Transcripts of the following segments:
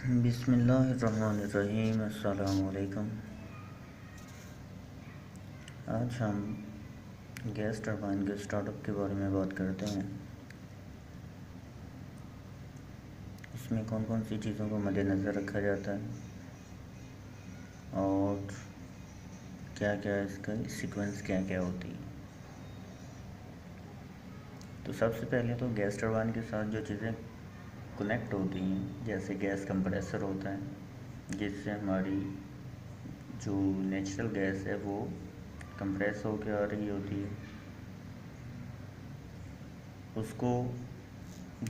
बिस्मिल्लाहिर्रहमानिर्रहीम। अस्सलाम वालेकुम। आज हम गैस टरबाइन के स्टार्टअप के बारे में बात करते हैं। इसमें कौन कौन सी चीज़ों को मद्देनज़र रखा जाता है और क्या क्या इसका सीक्वेंस क्या क्या होती है। तो सबसे पहले तो गैस टरबाइन के साथ जो चीज़ें कनेक्ट होती हैं, जैसे गैस कंप्रेसर होता है जिससे हमारी जो नेचुरल गैस है वो कंप्रेस होकर आ रही होती है। उसको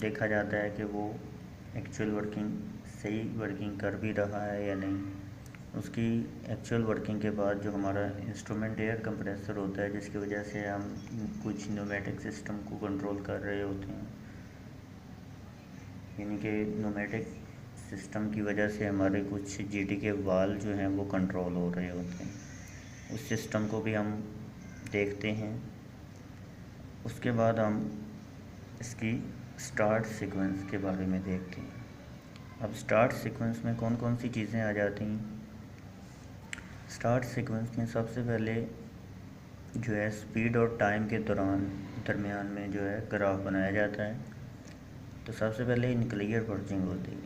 देखा जाता है कि वो एक्चुअल वर्किंग सही वर्किंग कर भी रहा है या नहीं। उसकी एक्चुअल वर्किंग के बाद जो हमारा इंस्ट्रूमेंट एयर कंप्रेसर होता है, जिसकी वजह से हम कुछ न्यूमेटिक सिस्टम को कंट्रोल कर रहे होते हैं, यानी कि न्यूमेटिक सिस्टम की वजह से हमारे कुछ जीटी के वाल जो हैं वो कंट्रोल हो रहे होते हैं। उस सिस्टम को भी हम देखते हैं। उसके बाद हम इसकी स्टार्ट सीक्वेंस के बारे में देखते हैं। अब स्टार्ट सीक्वेंस में कौन कौन सी चीज़ें आ जाती हैं। स्टार्ट सीक्वेंस में सबसे पहले जो है स्पीड और टाइम के दरमियान में जो है ग्राफ बनाया जाता है। तो सबसे पहले न्यूक्लियर पर्जिंग होती है।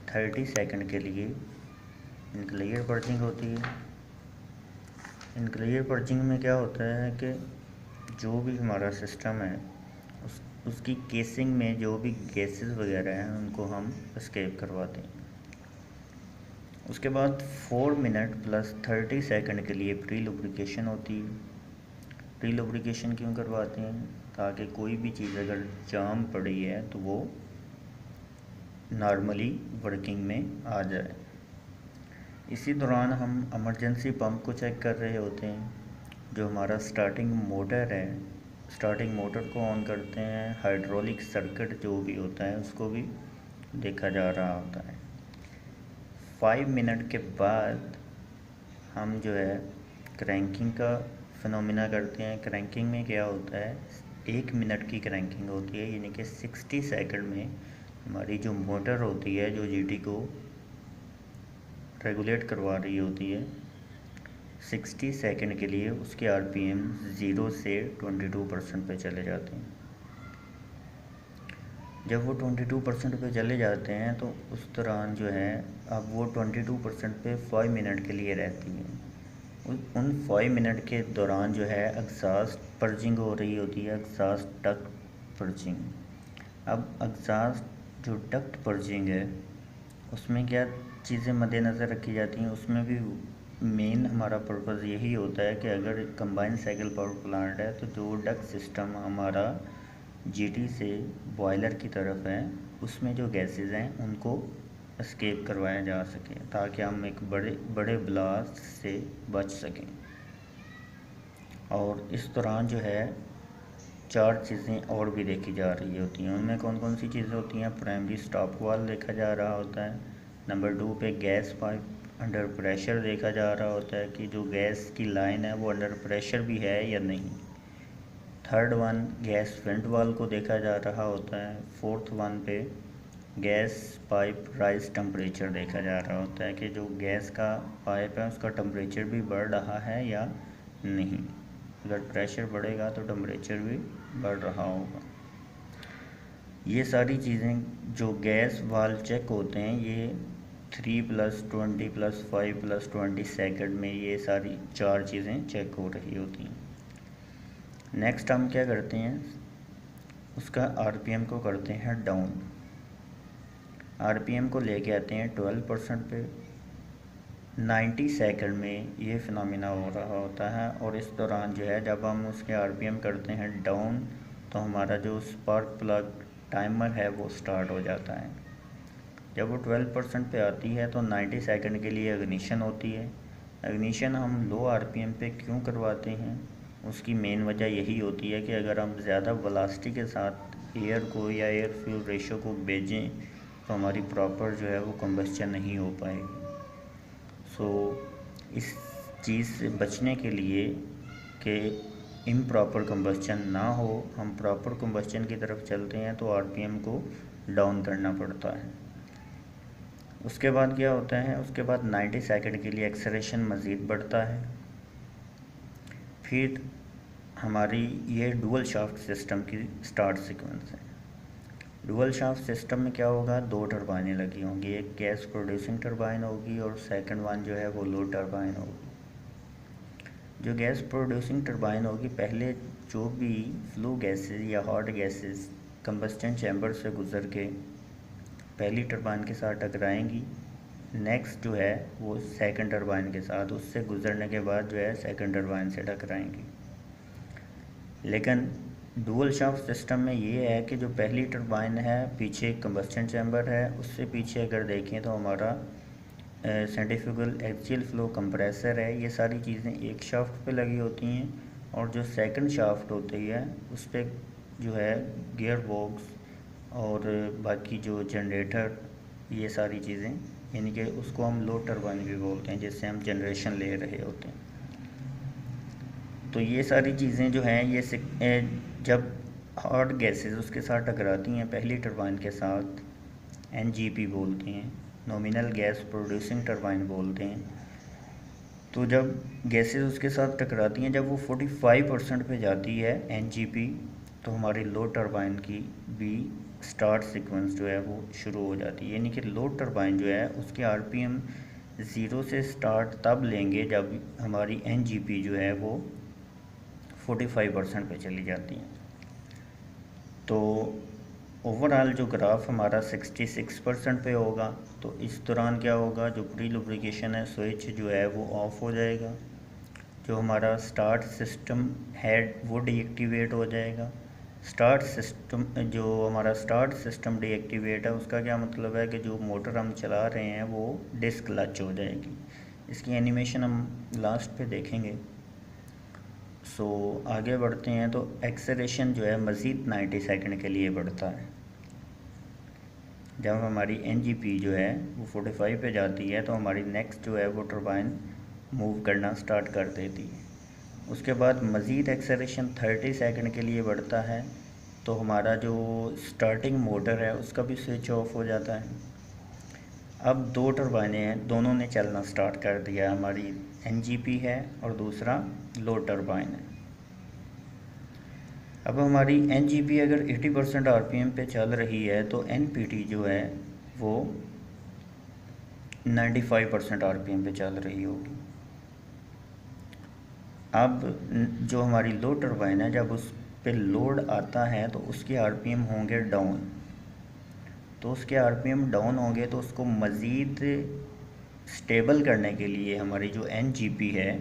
30 सेकंड के लिए न्यूक्लियर पर्जिंग होती है। न्यूक्लियर पर्जिंग में क्या होता है कि जो भी हमारा सिस्टम है उसकी केसिंग में जो भी गैसेस वगैरह हैं उनको हम एस्केप करवाते हैं। उसके बाद 4 मिनट प्लस 30 सेकंड के लिए प्री लुब्रिकेशन होती है। प्री लुब्रिकेशन क्यों करवाते हैं? ताकि कोई भी चीज़ अगर जाम पड़ी है तो वो नॉर्मली वर्किंग में आ जाए। इसी दौरान हम इमरजेंसी पंप को चेक कर रहे होते हैं। जो हमारा स्टार्टिंग मोटर है, स्टार्टिंग मोटर को ऑन करते हैं। हाइड्रोलिक सर्किट जो भी होता है उसको भी देखा जा रहा होता है। 5 मिनट के बाद हम जो है क्रैंकिंग का फिनोमिना करते हैं। क्रैंकिंग में क्या होता है, 1 मिनट की क्रैंकिंग होती है, यानी कि 60 सेकंड में हमारी जो मोटर होती है जो जीटी को रेगुलेट करवा रही होती है, 60 सेकंड के लिए उसके आरपीएम 0 से 22% पे चले जाते हैं। जब वो 22% पे चले जाते हैं तो उस दौरान जो है अब वो 22% पे 5 मिनट के लिए रहती है। उन 5 मिनट के दौरान जो है एग्जॉस्ट पर्जिंग हो रही होती है, एग्जॉस्ट डक्ट पर्जिंग। अब एग्जॉस्ट जो डक्ट पर्जिंग है उसमें क्या चीज़ें मद्देनज़र रखी जाती हैं। उसमें भी मेन हमारा पर्पज़ यही होता है कि अगर कंबाइन साइकिल पावर प्लांट है तो जो डक्ट सिस्टम हमारा जीटी से बॉयलर की तरफ है उसमें जो गैसेस हैं उनको एस्केप करवाया जा सके, ताकि हम एक बड़े ब्लास्ट से बच सकें। और इस दौरान जो है 4 चीज़ें और भी देखी जा रही होती हैं। उनमें कौन कौन सी चीज़ें होती हैं। प्राइमरी स्टॉप वाल्व देखा जा रहा होता है। नंबर 2 पे गैस पाइप अंडर प्रेशर देखा जा रहा होता है कि जो गैस की लाइन है वो अंडर प्रेशर भी है या नहीं। Third one gas vent valve को देखा जा रहा होता है। फोर्थ वन पे गैस पाइप राइज टेम्परेचर देखा जा रहा होता है कि जो गैस का पाइप है उसका टेम्परेचर भी बढ़ रहा है या नहीं। अगर प्रेशर बढ़ेगा तो टेम्परेचर भी बढ़ रहा होगा। ये सारी चीज़ें जो गैस वाल्व चेक होते हैं ये 3+20+5+20 सेकंड में ये सारी 4 चीज़ें चेक हो रही होती हैं। नेक्स्ट हम क्या करते हैं, उसका आरपीएम को करते हैं डाउन। आरपीएम को लेके आते हैं 12% पे। 90 सेकंड में ये फिनोमिना हो रहा होता है। और इस दौरान जो है जब हम उसके आरपीएम करते हैं डाउन तो हमारा जो स्पार्क प्लग टाइमर है वो स्टार्ट हो जाता है। जब वो 12% पे आती है तो 90 सेकंड के लिए इग्निशन होती है। इग्निशन हम लो आरपीएम पे क्यों करवाते हैं, उसकी मेन वजह यही होती है कि अगर हम ज़्यादा वेलोसिटी के साथ एयर को या एयर फ्यूल रेशो को भेजें तो हमारी प्रॉपर जो है वो कंबस्चन नहीं हो पाएगी। सो इस चीज़ से बचने के लिए कि इम्प्रॉपर कंबस्चन ना हो, हम प्रॉपर कंबस्चन की तरफ चलते हैं तो आरपीएम को डाउन करना पड़ता है। उसके बाद क्या होता है, उसके बाद 90 सेकंड के लिए एक्सेलरेशन मज़ीद बढ़ता है। फिर हमारी ये डुअल शाफ्ट सिस्टम की स्टार्ट सीक्वेंस है। डुअल शाफ्ट सिस्टम में क्या होगा, 2 टरबाइनें लगी होंगी, एक गैस प्रोड्यूसिंग टरबाइन होगी और सेकंड वन जो है वो लोड टरबाइन होगी। जो गैस प्रोड्यूसिंग टरबाइन होगी, पहले जो भी फ्लू गैसेस या हॉट गैसेस कंबस्टन चैम्बर से गुज़र के पहली टरबाइन के साथ टकराएंगी, नेक्स्ट जो है वो सेकंड टरबाइन के साथ, उससे गुज़रने के बाद जो है सेकंड टरबाइन से टकराएंगी। लेकिन डुअल शाफ्ट सिस्टम में ये है कि जो पहली टरबाइन है, पीछे कंबस्टन चैम्बर है, उससे पीछे अगर देखें तो हमारा सेंट्रीफ्यूगल एक्सियल फ्लो कंप्रेसर है। ये सारी चीज़ें एक शाफ्ट पे लगी होती हैं, और जो सेकंड शाफ्ट होती है उस पर जो है गियर बॉक्स और बाकी जो जनरेटर, ये सारी चीज़ें, यानी कि उसको हम लोड टरबाइन भी बोलते हैं, जिससे हम जनरेशन ले रहे होते हैं। तो ये सारी चीज़ें जो हैं ये जब हॉट गैसेस उसके साथ टकराती हैं पहली टरबाइन के साथ, एनजीपी बोलते हैं, नॉमिनल गैस प्रोड्यूसिंग टरबाइन बोलते हैं। तो जब गैसेस उसके साथ टकराती हैं, जब वो 45% पे जाती है एनजीपी, तो हमारी लोड टरबाइन की भी स्टार्ट सीक्वेंस जो है वो शुरू हो जाती है। यानी कि लोड टरबाइन जो है उसके आरपीएम 0 से स्टार्ट तब लेंगे जब हमारी एनजीपी जो है वो 45% पे चली जाती हैं। तो ओवरऑल जो ग्राफ हमारा 66% पे होगा, तो इस दौरान क्या होगा, जो प्री लुब्रिकेशन है स्विच जो है वो ऑफ हो जाएगा, जो हमारा स्टार्ट सिस्टम है वो डीएक्टिवेट हो जाएगा। स्टार्ट सिस्टम, जो हमारा स्टार्ट सिस्टम डीएक्टिवेट है, उसका क्या मतलब है कि जो मोटर हम चला रहे हैं वो डिस्क्लच हो जाएगी। इसकी एनिमेशन हम लास्ट पे देखेंगे। सो आगे बढ़ते हैं। तो एक्सेलरेशन जो है मज़ीद 90 सेकंड के लिए बढ़ता है। जब हमारी एनजीपी जो है वो 45 पे जाती है, तो हमारी नेक्स्ट जो है वो टरबाइन मूव करना स्टार्ट कर देती है। उसके बाद मज़ीद एक्सेलरेशन 30 सेकंड के लिए बढ़ता है, तो हमारा जो स्टार्टिंग मोटर है उसका भी स्विच ऑफ हो जाता है। अब 2 टरबाइनें हैं, दोनों ने चलना स्टार्ट कर दिया, हमारी एनजीपी है और दूसरा लोड टरबाइन है। अब हमारी एनजीपी अगर 80% आरपीएम पे चल रही है, तो एनपीटी जो है वो 95% आरपीएम पे चल रही होगी। अब जो हमारी लोड टरबाइन है, जब उस पे लोड आता है तो उसके आरपीएम होंगे डाउन। तो उसके आरपीएम डाउन होंगे, तो उसको मज़ीद स्टेबल करने के लिए हमारी जो एनजीपी है,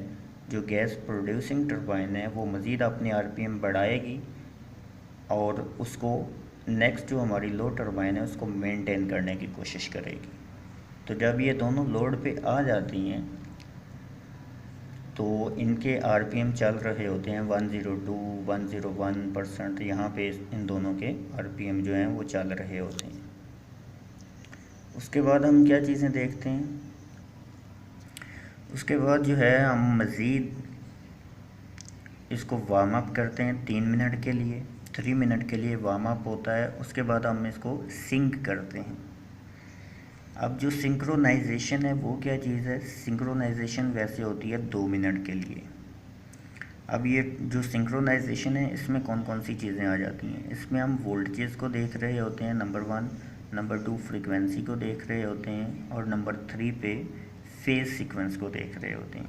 जो गैस प्रोड्यूसिंग टरबाइन है, वो मज़ीद अपने आरपीएम बढ़ाएगी और उसको नेक्स्ट जो हमारी लोड टरबाइन है उसको मेंटेन करने की कोशिश करेगी। तो जब ये दोनों लोड पे आ जाती हैं, तो इनके आरपीएम चल रहे होते हैं 102 101%। यहाँ पे इन दोनों के आरपीएम जो हैं वो चल रहे होते हैं। उसके बाद हम क्या चीज़ें देखते हैं, उसके बाद जो है हम मज़ीद इसको वार्म अप करते हैं 3 मिनट के लिए। 3 मिनट के लिए वार्म अप होता है। उसके बाद हम इसको सिंक करते हैं। अब जो सिंक्रोनाइजेशन है वो क्या चीज़ है, सिंक्रोनाइजेशन वैसे होती है 2 मिनट के लिए। अब ये जो सिंक्रोनाइजेशन है इसमें कौन कौन सी चीज़ें आ जाती हैं, इसमें हम वोल्टेजेस को देख रहे होते हैं, नंबर 1, नंबर 2 फ्रीक्वेंसी को देख रहे होते हैं, और नंबर 3 पे फेज़ सीक्वेंस को देख रहे होते हैं।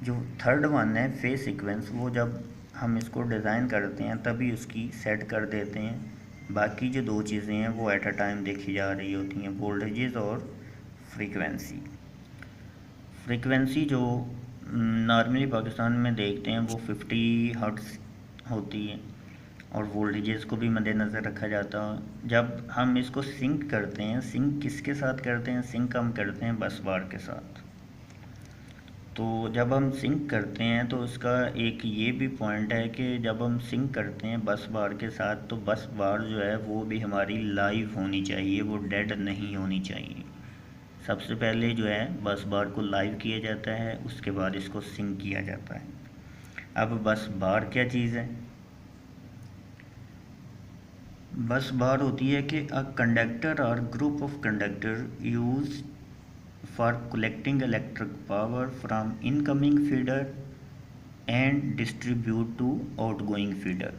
जो थर्ड वन है फेज़ सीक्वेंस, वो जब हम इसको डिज़ाइन करते हैं तभी उसकी सेट कर देते हैं। बाकी जो 2 चीज़ें हैं वो एट अ टाइम देखी जा रही होती हैं, वोल्टेजेस और फ्रीक्वेंसी। फ्रीक्वेंसी जो नॉर्मली पाकिस्तान में देखते हैं वो 50 हर्ट्ज़ होती है, और वोल्टेजेस को भी मद्देनज़र रखा जाता है। जब हम इसको सिंक करते हैं, सिंक किसके साथ करते हैं, सिंक हम करते हैं बस बार के साथ। तो जब हम सिंक करते हैं तो उसका एक ये भी पॉइंट है कि जब हम सिंक करते हैं बस बार के साथ, तो बस बार जो है वो भी हमारी लाइव होनी चाहिए, वो डेड नहीं होनी चाहिए। सबसे पहले जो है बस बार को लाइव किया जाता है, उसके बाद इसको सिंक किया जाता है। अब बस बार क्या चीज़ है, बस बार होती है कि a conductor or group of conductor use for collecting electric power from incoming feeder and distribute to outgoing feeder.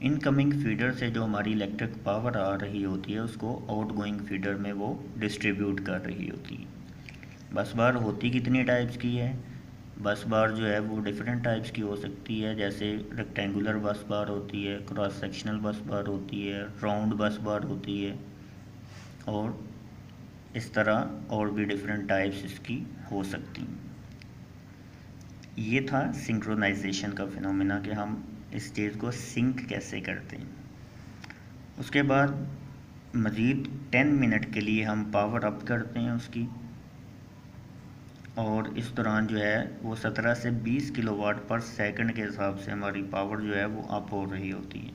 Incoming feeder से जो हमारी इलेक्ट्रिक पावर आ रही होती है उसको आउटगोइंग फीडर में वो डिस्ट्रीब्यूट कर रही होती है। बस बार होती कितनी टाइप्स की है? बस बार जो है वो डिफरेंट टाइप्स की हो सकती है, जैसे रेक्टेंगुलर बस बार होती है, क्रॉस सेक्शनल बस बार होती है, राउंड बस बार होती है, और इस तरह और भी डिफरेंट टाइप्स इसकी हो सकती हैं। ये था सिंक्रोनाइजेशन का फिनोमेना कि हम इस चीज़ को सिंक कैसे करते हैं। उसके बाद मज़ीद 10 मिनट के लिए हम पावर अप करते हैं उसकी, और इस दौरान जो है वो 17 से 20 किलोवाट पर सेकंड के हिसाब से हमारी पावर जो है वो अप हो रही होती है।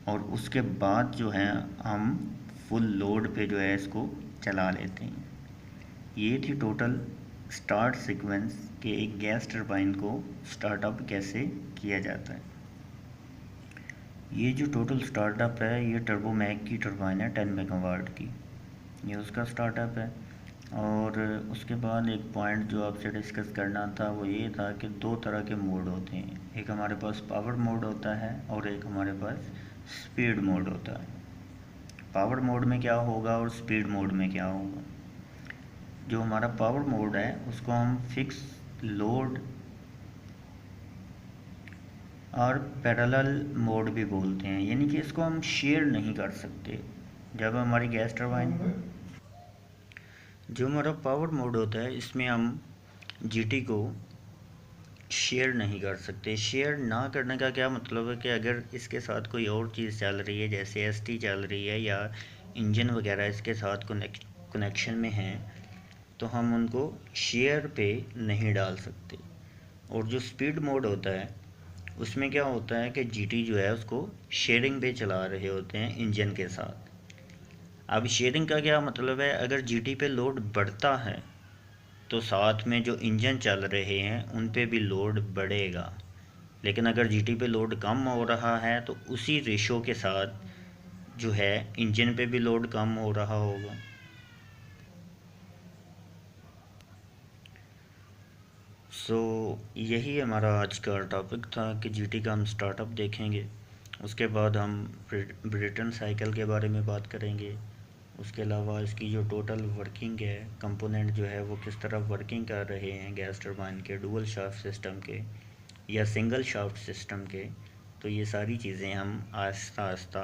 और उसके बाद जो है हम फुल लोड पे जो है इसको चला लेते हैं। ये थी टोटल स्टार्ट सीक्वेंस कि एक गैस टरबाइन को स्टार्टअप कैसे किया जाता है। ये जो टोटल स्टार्टअप है ये टर्बोमैक की टरबाइन है 10 मेगावाट की, ये उसका स्टार्टअप है। और उसके बाद एक पॉइंट जो आपसे डिस्कस करना था वो ये था कि दो तरह के मोड होते हैं, एक हमारे पास पावर मोड होता है और एक हमारे पास स्पीड मोड होता है। पावर मोड में क्या होगा और स्पीड मोड में क्या होगा? जो हमारा पावर मोड है उसको हम फिक्स लोड और पैरेलल मोड भी बोलते हैं, यानी कि इसको हम शेयर नहीं कर सकते। जब हमारी गैस टरबाइन, जो हमारा पावर मोड होता है इसमें हम जीटी को शेयर नहीं कर सकते। शेयर ना करने का क्या मतलब है कि अगर इसके साथ कोई और चीज़ चल रही है, जैसे एसटी चल रही है या इंजन वगैरह इसके साथ कनेक्शन में है, तो हम उनको शेयर पे नहीं डाल सकते। और जो स्पीड मोड होता है उसमें क्या होता है कि जीटी जो है उसको शेयरिंग पे चला रहे होते हैं इंजन के साथ। अब शेयरिंग का क्या मतलब है? अगर जीटी पे लोड बढ़ता है तो साथ में जो इंजन चल रहे हैं उन पे भी लोड बढ़ेगा, लेकिन अगर जीटी पे लोड कम हो रहा है तो उसी रेशो के साथ जो है इंजन पे भी लोड कम हो रहा होगा। यही हमारा आज का टॉपिक था कि जीटी का हम स्टार्टअप देखेंगे। उसके बाद हम ब्रिटन साइकिल के बारे में बात करेंगे। उसके अलावा इसकी जो टोटल वर्किंग है, कंपोनेंट जो है वो किस तरह वर्किंग कर रहे हैं गैस टरबाइन के, डुअल शाफ्ट सिस्टम के या सिंगल शाफ्ट सिस्टम के, तो ये सारी चीज़ें हम आहिस्ता आहिस्ता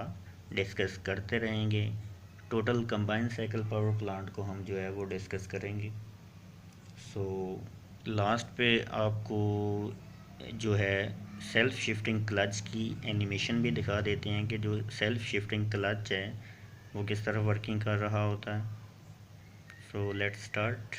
डिस्कस करते रहेंगे। Total combine cycle power plant को हम जो है वो डिस्कस करेंगे। लास्ट पे आपको जो है सेल्फ़ शिफ्टिंग क्लच की एनिमेशन भी दिखा देते हैं कि जो सेल्फ़ शिफ्टिंग क्लच है वो किस तरह वर्किंग कर रहा होता है। Let's start.